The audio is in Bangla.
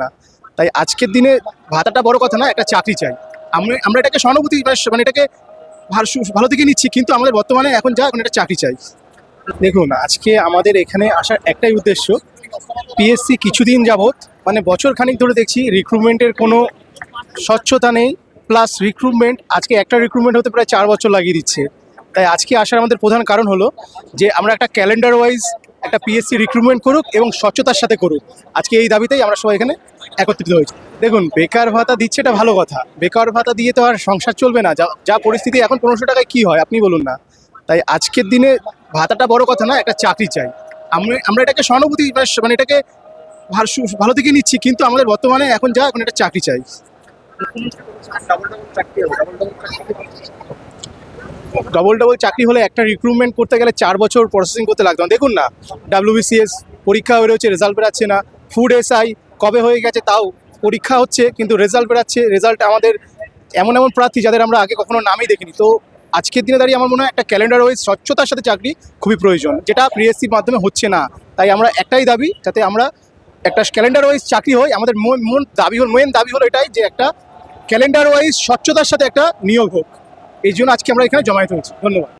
না। তাই আজকের দিনে ভাতাটা বড় কথা না, একটা চাকরি চাই। আমরা এটাকে সহানুভূতি মানে এটাকে ভালো দিকে নিচ্ছি, কিন্তু আমাদের বর্তমানে এখন এখন একটা চাকরি চাই। দেখুন, আজকে আমাদের এখানে আসার একটাই উদ্দেশ্য, পিএসসি কিছুদিন যাবৎ মানে বছর খানিক ধরে দেখছি রিক্রুটমেন্টের কোনো স্বচ্ছতা নেই, প্লাস রিক্রুটমেন্ট আজকে একটা রিক্রুটমেন্ট হতে প্রায় 4 বছর লাগিয়ে দিচ্ছে। তাই আজকে আসার আমাদের প্রধান কারণ হলো যে আমরা একটা ক্যালেন্ডার ওয়াইজ একটা পিএসসি রিক্রুটমেন্ট করুক এবং স্বচ্ছতার সাথে করুক। আজকে এই দাবিতেই আমরা সবাই এখানে একত্রিত হয়েছি। দেখুন, বেকার ভাতা দিচ্ছে এটা ভালো কথা, বেকার ভাতা দিয়ে তো আর সংসার চলবে না। যা যা পরিস্থিতি এখন 1500 টাকায় কী হয় আপনি বলুন না। তাই আজকের দিনে ভাতাটা বড় কথা না, একটা চাকরি চাই। আমরা এটাকে সহানুভূতি মানে এটাকে ভালো দিকে নিচ্ছি, কিন্তু আমাদের বর্তমানে এখন এখন একটা চাকরি চাই। ডবল চাকরি হলে একটা রিক্রুটমেন্ট করতে গেলে 4 বছর প্রসেসিং করতে লাগতো। দেখুন না, WBCS পরীক্ষা হয়ে রয়েছে, রেজাল্ট বেরাচ্ছে না। ফুড SI কবে হয়ে গেছে, তাও পরীক্ষা হচ্ছে কিন্তু রেজাল্ট বেরাচ্ছে। রেজাল্ট আমাদের এমন এমন প্রার্থী যাদের আমরা আগে কখনো নামই দেখিনি। তো আজকের দিনে দাঁড়িয়ে আমার মনে হয় একটা ক্যালেন্ডার ওয়াইজ স্বচ্ছতার সাথে চাকরি খুবই প্রয়োজন, যেটা পিএসসির মাধ্যমে হচ্ছে না। তাই আমরা একটাই দাবি, যাতে আমরা একটা ক্যালেন্ডার ওয়াইজ চাকরি হয়। আমাদের মেন দাবি হলো এটাই যে একটা ক্যালেন্ডার ওয়াইজ স্বচ্ছতার সাথে একটা নিয়োগ হোক। এই জন্য আজকে আমরা এখানে জমায়েত হয়েছি। ধন্যবাদ।